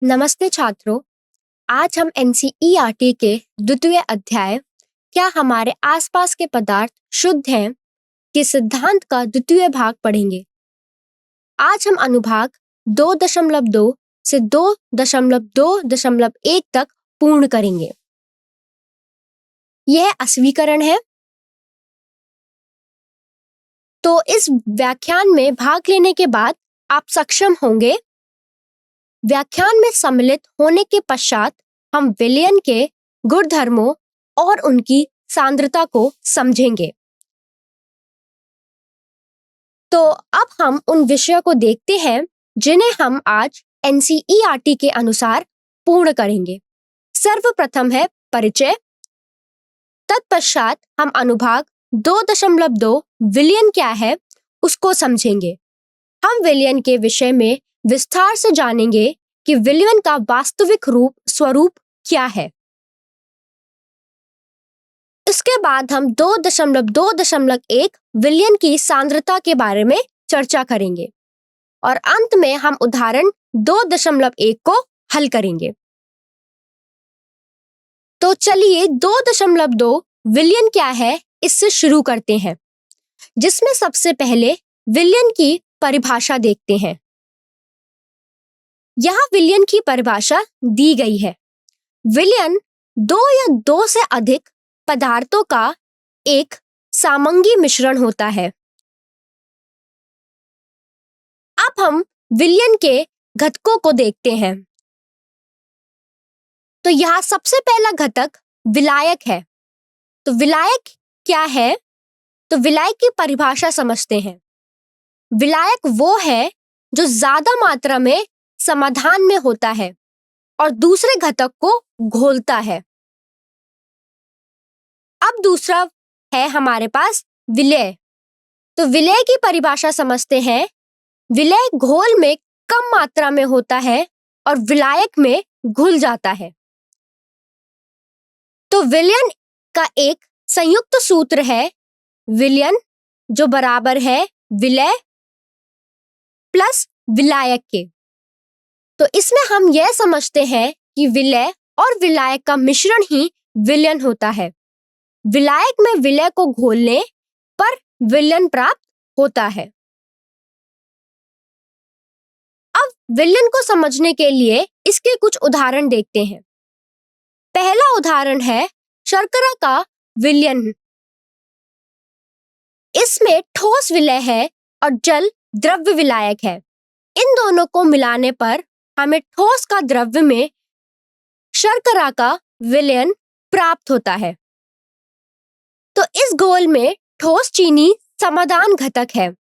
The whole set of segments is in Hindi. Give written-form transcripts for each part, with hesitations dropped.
नमस्ते छात्रों। आज हम एनसीईआरटी के द्वितीय अध्याय क्या हमारे आसपास के पदार्थ शुद्ध हैं के सिद्धांत का द्वितीय भाग पढ़ेंगे। आज हम अनुभाग 2.2 से 2.2.1 तक पूर्ण करेंगे। यह अस्वीकरण है। तो इस व्याख्यान में भाग लेने के बाद आप सक्षम होंगे। व्याख्यान में सम्मिलित होने के पश्चात हम विलयन के गुणधर्मों और उनकी सांद्रता को समझेंगे। तो अब हम उन विषयों को देखते हैं जिन्हें हम आज एनसीईआरटी के अनुसार पूर्ण करेंगे। सर्वप्रथम है परिचय। तत्पश्चात हम अनुभाग 2.2 विलयन क्या है उसको समझेंगे। हम विलयन के विषय में विस्तार से जानेंगे कि विलयन का वास्तविक स्वरूप क्या है। इसके बाद हम 2.2.1 विलयन की सांद्रता के बारे में चर्चा करेंगे और अंत में हम उदाहरण 2.1 को हल करेंगे। तो चलिए 2.2 विलयन क्या है इससे शुरू करते हैं, जिसमें सबसे पहले विलयन की परिभाषा देखते हैं। यहाँ विलयन की परिभाषा दी गई है। विलयन दो या दो से अधिक पदार्थों का एक सामंगी मिश्रण होता है। अब हम विलयन के घटकों को देखते हैं। तो यहाँ सबसे पहला घटक विलायक है। तो विलायक क्या है? तो विलायक की परिभाषा समझते हैं। विलायक वो है जो ज्यादा मात्रा में समाधान में होता है और दूसरे घटक को घोलता है। अब दूसरा है हमारे पास विलय। तो विलय की परिभाषा समझते हैं। विलय घोल में कम मात्रा में होता है और विलायक में घुल जाता है। तो विलयन का एक संयुक्त सूत्र है विलयन, जो बराबर है विलय प्लस विलायक के। तो इसमें हम यह समझते हैं कि विलय और विलायक का मिश्रण ही विलयन होता है। विलायक में विलय को घोलने पर विलयन प्राप्त होता है। अब विलयन को समझने के लिए इसके कुछ उदाहरण देखते हैं। पहला उदाहरण है शर्करा का विलयन। इसमें ठोस विलय है और जल द्रव्य विलायक है। इन दोनों को मिलाने पर हमें ठोस का द्रव्य में शर्करा का विलयन प्राप्त होता है। तो इस घोल में ठोस चीनी समाधान घटक है।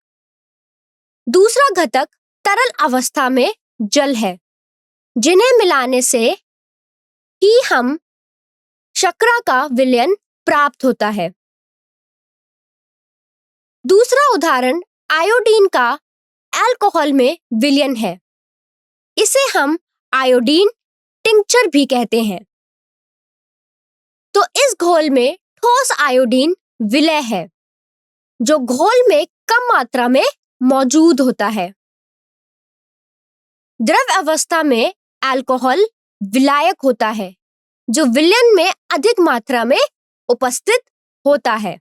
दूसरा घटक तरल अवस्था में जल है, जिन्हें मिलाने से ही हम शर्करा का विलयन प्राप्त होता है। दूसरा उदाहरण आयोडीन का अल्कोहल में विलयन है। इसे हम आयोडीन टिंक्चर भी कहते हैं। तो इस घोल में ठोस आयोडीन विलय है, जो घोल में कम मात्रा में मौजूद होता है। द्रव अवस्था में अल्कोहल विलायक होता है, जो विलयन में अधिक मात्रा में उपस्थित होता है।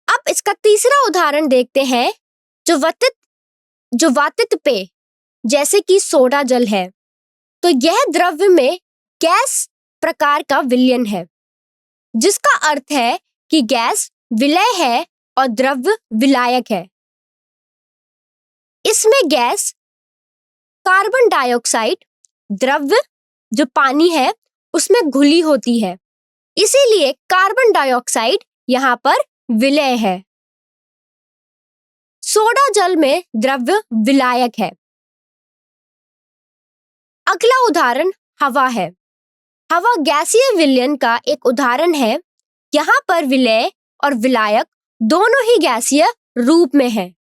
अब इसका तीसरा उदाहरण देखते हैं, जो वातित पेय जैसे कि सोडा जल है। तो यह द्रव्य में गैस प्रकार का विलयन है, जिसका अर्थ है कि गैस विलय है और द्रव्य विलायक है। इसमें गैस कार्बन डाइऑक्साइड द्रव्य जो पानी है उसमें घुली होती है, इसीलिए कार्बन डाइऑक्साइड यहाँ पर विलय है। सोडा जल में द्रव्य विलायक है। अगला उदाहरण हवा है। हवा गैसीय विलयन का एक उदाहरण है। यहाँ पर विलय और विलायक दोनों ही गैसीय रूप में है।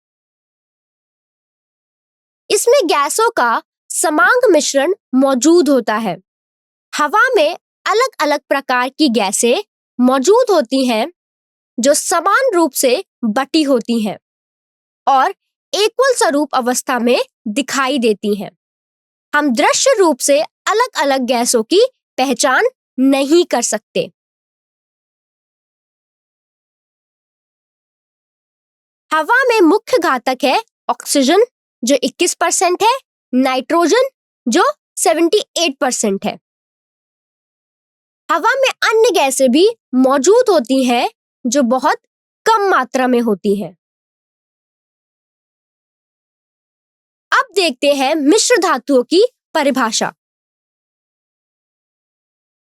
इसमें गैसों का समांग मिश्रण मौजूद होता है। हवा में अलग अलग प्रकार की गैसें मौजूद होती हैं, जो समान रूप से बटी होती हैं और एकल स्वरूप अवस्था में दिखाई देती हैं। हम दृश्य रूप से अलग अलग गैसों की पहचान नहीं कर सकते। हवा में मुख्य घातक है ऑक्सीजन जो 21% है, नाइट्रोजन जो 78% है। हवा में अन्य गैसें भी मौजूद होती हैं जो बहुत कम मात्रा में होती हैं। अब देखते हैं मिश्र धातुओं की परिभाषा।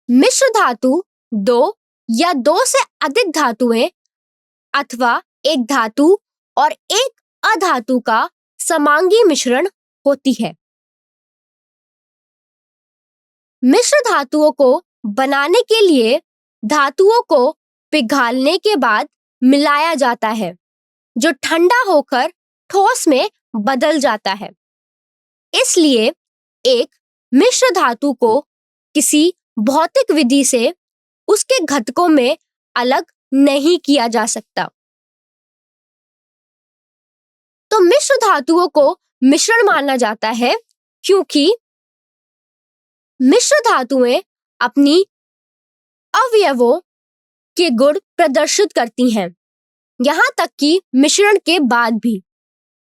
मिश्र धातु दो या दो से अधिक धातुएं अथवा एक धातु और एक अधातु का समांगी मिश्रण होती है। मिश्र धातुओं को बनाने के लिए धातुओं को पिघालने के बाद मिलाया जाता है जो ठंडा होकर ठोस में बदल जाता है। इसलिए एक मिश्र धातु को किसी भौतिक विधि से उसके घटकों में अलग नहीं किया जा सकता। तो मिश्र धातुओं को मिश्रण माना जाता है क्योंकि मिश्र धातुएं अपनी अवयवों के गुण प्रदर्शित करती हैं, यहाँ तक कि मिश्रण के बाद भी।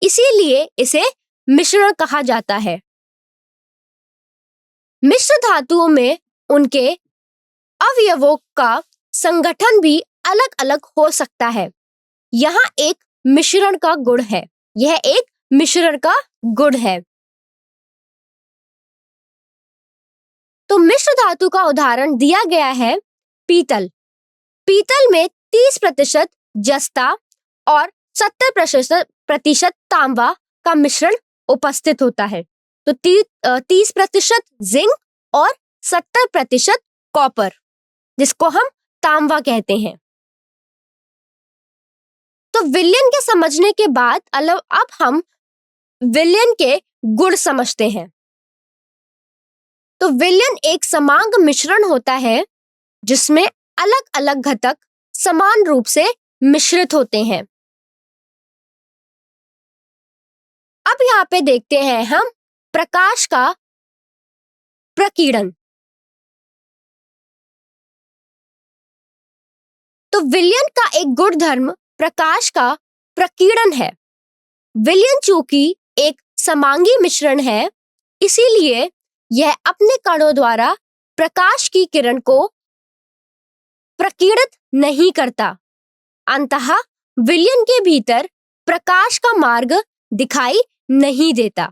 इसीलिए इसे मिश्रण कहा जाता है। मिश्र धातुओं में उनके अवयवों का संगठन भी अलग अलग हो सकता है। यहाँ एक मिश्रण का गुण है। यह एक मिश्रण का गुण है। तो मिश्र धातु का उदाहरण दिया गया है पीतल। पीतल में 30% जस्ता और 70% तांबा का मिश्रण उपस्थित होता है। तो 30% जिंक और 70% कॉपर, जिसको हम तांबा कहते हैं। तो विलयन के समझने के बाद अब हम विलयन के गुण समझते हैं। तो विलयन एक समांग मिश्रण होता है जिसमें अलग अलग घटक समान रूप से मिश्रित होते हैं। अब यहाँ पे देखते हैं हम प्रकाश का प्रकीर्णन। तो विलयन का एक गुणधर्म प्रकाश का प्रकीर्णन है। विलयन चूंकि एक समांगी मिश्रण है, इसीलिए यह अपने कणों द्वारा प्रकाश की किरण को प्रकीर्णित नहीं करता। अंततः विलयन के भीतर प्रकाश का मार्ग दिखाई नहीं देता।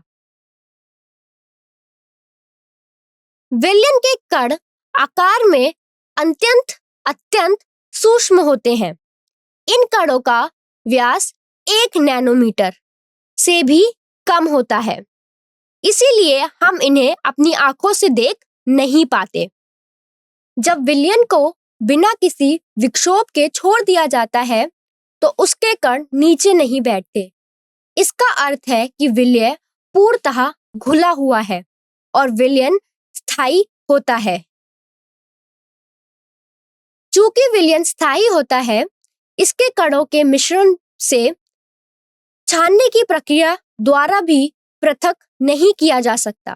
विलयन के कण आकार में अत्यंत सूक्ष्म होते हैं। इन कणों का व्यास 1 नैनोमीटर से भी कम होता है, इसीलिए हम इन्हें अपनी आंखों से देख नहीं पाते। जब विलयन को बिना किसी विक्षोभ के छोड़ दिया जाता है तो उसके कण नीचे नहीं बैठते। इसका अर्थ है कि विलय पूर्णतः घुला हुआ है और विलयन स्थायी होता है। चूंकि विलयन स्थायी होता है, इसके कणों के मिश्रण से छानने की प्रक्रिया द्वारा भी पृथक नहीं किया जा सकता।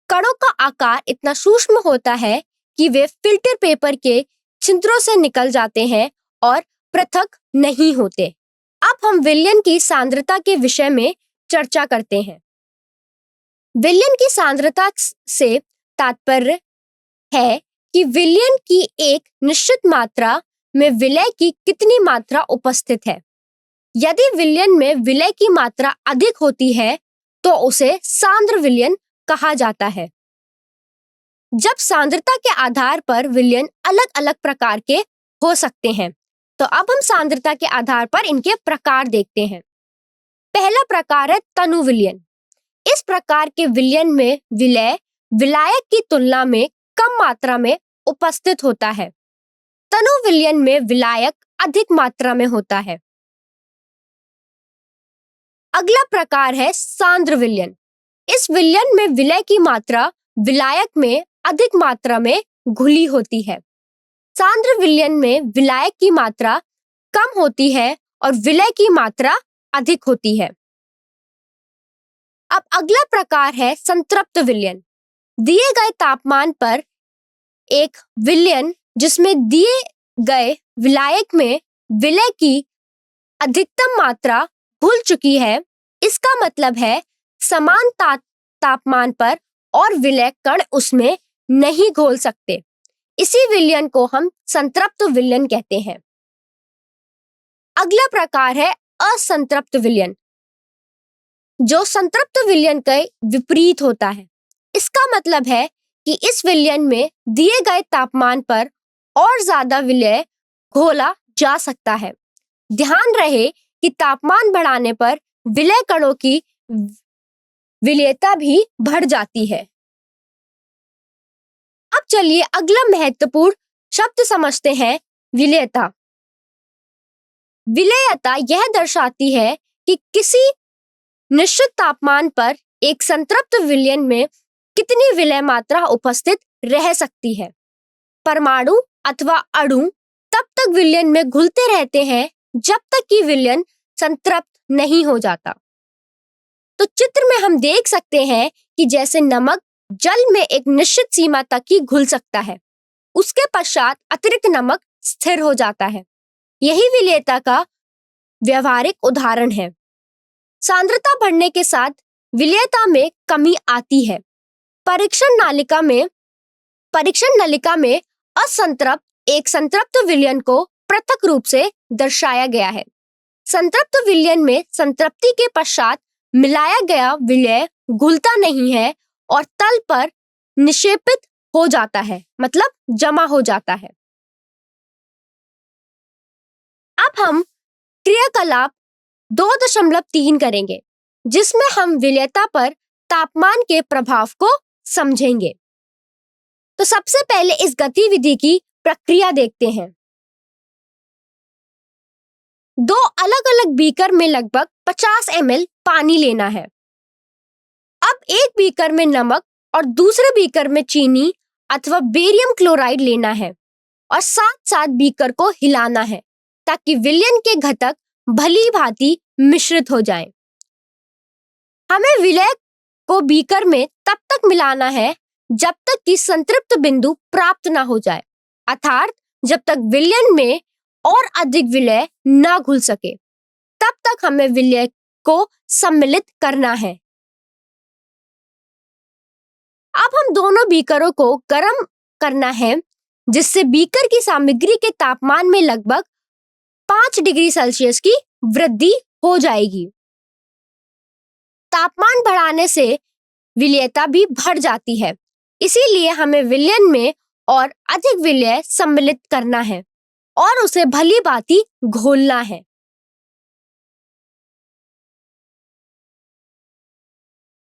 कणों का आकार इतना सूक्ष्म होता है कि वे फिल्टर पेपर के छिद्रों से निकल जाते हैं और पृथक नहीं होते। अब हम विलयन की सांद्रता के विषय में चर्चा करते हैं। विलयन की सांद्रता से तात्पर्य है कि विलयन की एक निश्चित मात्रा में विलय की कितनी मात्रा उपस्थित है। यदि विलयन में विलय की मात्रा अधिक होती है तो उसे सांद्र विलयन कहा जाता है। जब सांद्रता के आधार पर विलयन अलग अलग प्रकार के हो सकते हैं, तो अब हम सांद्रता के आधार पर इनके प्रकार देखते हैं। पहला प्रकार है तनु विलयन। इस प्रकार के विलयन में विलय विलायक की तुलना में कम मात्रा में उपस्थित होता है। तनु विलयन में विलायक अधिक मात्रा में होता है। अगला प्रकार है सांद्र विलयन। इस विलयन में विलय की मात्रा विलायक में अधिक मात्रा में घुली होती है। सांद्र विलयन में विलायक की मात्रा कम होती है और विलय की मात्रा अधिक होती है। अब अगला प्रकार है संतृप्त विलयन। दिए गए तापमान पर एक विलयन जिसमें दिए गए विलायक में विलय की अधिकतम मात्रा घुल चुकी है, इसका मतलब है समान तापमान पर और विलय कण उसमें नहीं घोल सकते। इसी विलयन को हम संतृप्त विलयन कहते हैं। अगला प्रकार है असंतृप्त विलयन, जो संतृप्त विलयन के विपरीत होता है। इसका मतलब है कि इस विलयन में दिए गए तापमान पर और ज्यादा विलय घोला जा सकता है। ध्यान रहे कि तापमान बढ़ाने पर विलय कणों की विलेयता भी बढ़ जाती है। अब चलिए अगला महत्वपूर्ण शब्द समझते हैं, विलेयता। विलेयता यह दर्शाती है कि किसी निश्चित तापमान पर एक संतृप्त विलयन में कितनी विलय मात्रा उपस्थित रह सकती है। परमाणु अथवा अणु तब तक विलयन में घुलते रहते हैं जब तक कि विलयन संतृप्त नहीं हो जाता। तो चित्र में हम देख सकते हैं कि जैसे नमक जल में एक निश्चित सीमा तक ही घुल सकता है, उसके पश्चात अतिरिक्त नमक स्थिर हो जाता है। यही विलेयता का व्यवहारिक उदाहरण है। सांद्रता बढ़ने के साथ विलेयता में कमी आती है। परीक्षण नलिका में असंतृप्त एक संतृप्त विलयन को पृथक रूप से दर्शाया गया है। संतृप्त विलयन में संतृप्ति के पश्चात मिलाया गया विलय घुलता नहीं है और तल पर निक्षेपित हो जाता है, मतलब जमा हो जाता है। अब हम क्रियाकलाप 2.3 करेंगे, जिसमें हम विलेयता पर तापमान के प्रभाव को समझेंगे। तो सबसे पहले इस गतिविधि की प्रक्रिया देखते हैं। दो अलग अलग बीकर में लगभग 50 ml पानी लेना है। अब एक बीकर में नमक और दूसरे बीकर में चीनी अथवा बेरियम क्लोराइड लेना है और साथ साथ बीकर को हिलाना है ताकि विलयन के घटक भली भांति मिश्रित हो जाएं। हमें विलय को बीकर में तब तक मिलाना है जब तक कि संतृप्त बिंदु प्राप्त ना हो जाए, अर्थात जब तक विलयन में और अधिक विलय ना घुल सके, तब तक हमें विलय को सम्मिलित करना है। अब हम दोनों बीकरों को गर्म करना है, जिससे बीकर की सामग्री के तापमान में लगभग 5 डिग्री सेल्सियस की वृद्धि हो जाएगी। तापमान बढ़ाने से विलेयता भी बढ़ जाती है, इसीलिए हमें विलयन में और अधिक विलय सम्मिलित करना है और उसे भली भांति घोलना है।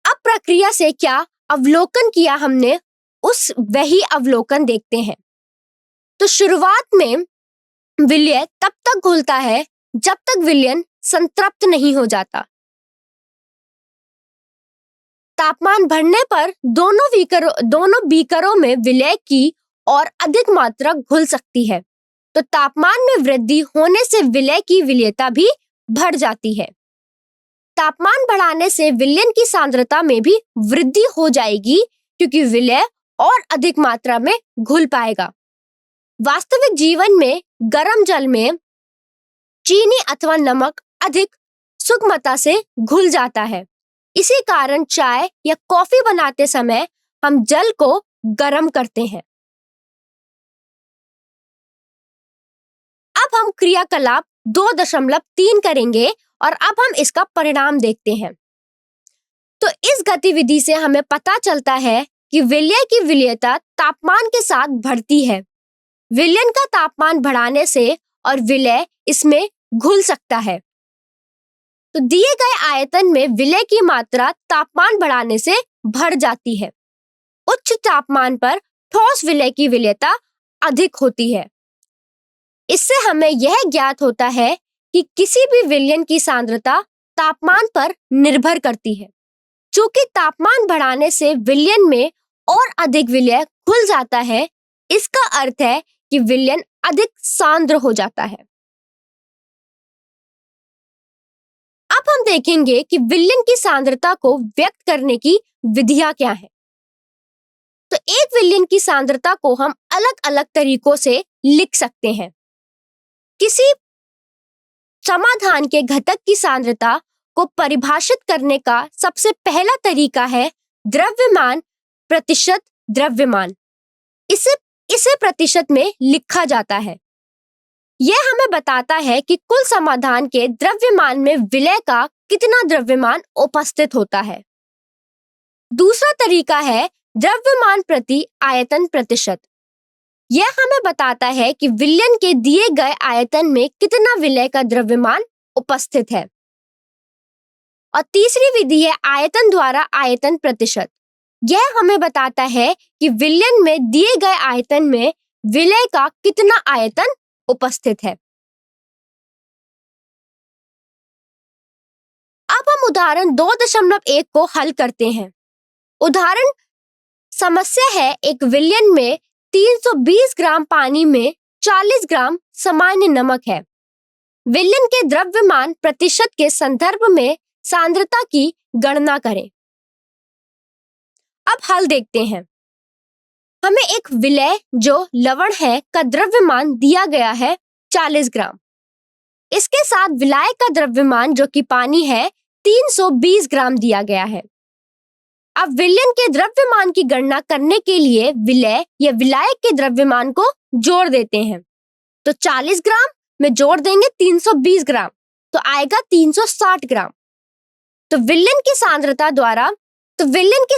अब प्रक्रिया से क्या अवलोकन किया हमने, उस वही अवलोकन देखते हैं। तो शुरुआत में विलय तब तक घुलता है जब तक विलयन संतृप्त नहीं हो जाता। तापमान बढ़ने पर दोनों बीकरों में विलय की और अधिक मात्रा घुल सकती है, तो तापमान में वृद्धि होने से विलय की विलेयता भी बढ़ जाती है। तापमान बढ़ाने से विलयन की सांद्रता में भी वृद्धि हो जाएगी, क्योंकि विलय और अधिक मात्रा में घुल पाएगा। वास्तविक जीवन में गर्म जल में चीनी अथवा नमक अधिक सुगमता से घुल जाता है। इसी कारण चाय या कॉफी बनाते समय हम जल को गर्म करते हैं। अब हम क्रियाकलाप 2.3 करेंगे और अब हम इसका परिणाम देखते हैं। तो इस गतिविधि से हमें पता चलता है कि विलय की विलेयता तापमान के साथ बढ़ती है। विलयन का तापमान बढ़ाने से और विलय इसमें घुल सकता है। तो दिए गए आयतन में विलय की मात्रा तापमान बढ़ाने से बढ़ जाती है। उच्च तापमान पर ठोस विलय की विलेयता अधिक होती है। इससे हमें यह ज्ञात होता है कि किसी भी विलयन की सांद्रता तापमान पर निर्भर करती है। चूंकि तापमान बढ़ाने से विलयन में और अधिक विलय घुल जाता है, इसका अर्थ है कि विलयन अधिक सांद्र हो जाता है। अब अब हम देखेंगे कि विलयन की सांद्रता को व्यक्त करने की विधियां क्या है। तो एक विलयन की सांद्रता को हम अलग अलग तरीकों से लिख सकते हैं। किसी समाधान के घटक की सांद्रता को परिभाषित करने का सबसे पहला तरीका है द्रव्यमान प्रतिशत द्रव्यमान। इसे इसे प्रतिशत में लिखा जाता है। यह हमें बताता है कि कुल समाधान के द्रव्यमान में विलय का कितना द्रव्यमान उपस्थित होता है। दूसरा तरीका है द्रव्यमान प्रति आयतन प्रतिशत। यह हमें बताता है कि विलयन के दिए गए आयतन में कितना विलय का द्रव्यमान उपस्थित है। और तीसरी विधि है आयतन द्वारा आयतन प्रतिशत। यह हमें बताता है कि विलयन में दिए गए आयतन में विलय का कितना आयतन उपस्थित है। अब हम उदाहरण 2.1 को हल करते हैं। उदाहरण समस्या है एक विलयन में 320 ग्राम पानी में 40 ग्राम सामान्य नमक है। विलयन के द्रव्यमान प्रतिशत के संदर्भ में सांद्रता की गणना करें। अब हल देखते हैं। हमें एक विलय जो लवण है का द्रव्यमान दिया गया है 40 ग्राम। इसके साथ विलायक का द्रव्यमान जो कि पानी है 320 ग्राम दिया गया है। अब विलयन के द्रव्यमान की गणना करने के लिए विलय या विलायक के द्रव्यमान को जोड़ देते हैं। तो 40 ग्राम में जोड़ देंगे 320 ग्राम तो आएगा 360 ग्राम। तो विलयन की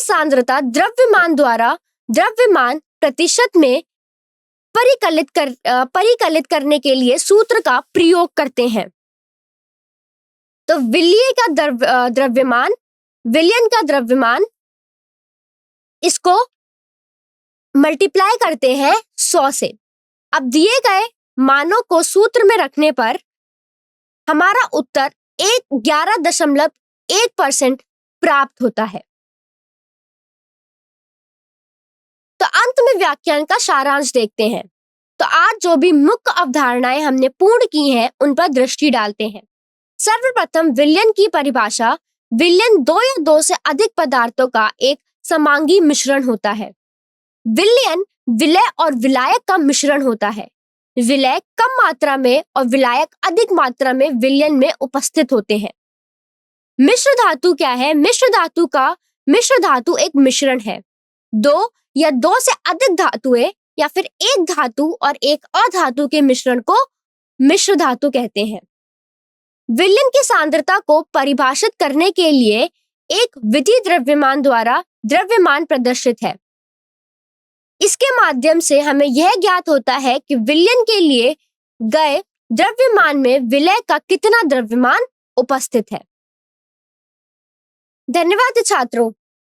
सांद्रता द्रव्यमान द्वारा द्रव्यमान प्रतिशत में परिकलित करने के लिए सूत्र का प्रयोग करते हैं। तो विलयन का द्रव्यमान इसको मल्टीप्लाई करते हैं 100 से। अब दिए गए मानों को सूत्र में रखने पर हमारा उत्तर 11.1% प्राप्त होता है। तो अंत में व्याख्यान का सारांश देखते हैं। तो आज जो भी मुख्य अवधारणाएं हमने पूर्ण की हैं उन पर दृष्टि डालते हैं। सर्वप्रथम विलयन की परिभाषा। विलयन 2 या 2 से अधिक पदार्थों का एक समांगी मिश्रण होता है। विलयन विलय और विलायक का मिश्रण होता है। विलय कम मात्रा में और विलायक अधिक मात्रा में विलयन में उपस्थित होते हैं। मिश्र धातु क्या है? मिश्र धातु एक मिश्रण है। 2 या 2 से अधिक धातुएं या फिर एक धातु और एक अधातु के मिश्रण को मिश्र धातु कहते हैं। विलयन की सांद्रता को परिभाषित करने के लिए एक विधि द्रव्यमान द्वारा द्रव्यमान प्रदर्शित है। इसके माध्यम से हमें यह ज्ञात होता है कि विलयन के लिए गए द्रव्यमान में विलय का कितना द्रव्यमान उपस्थित है। धन्यवाद छात्रों।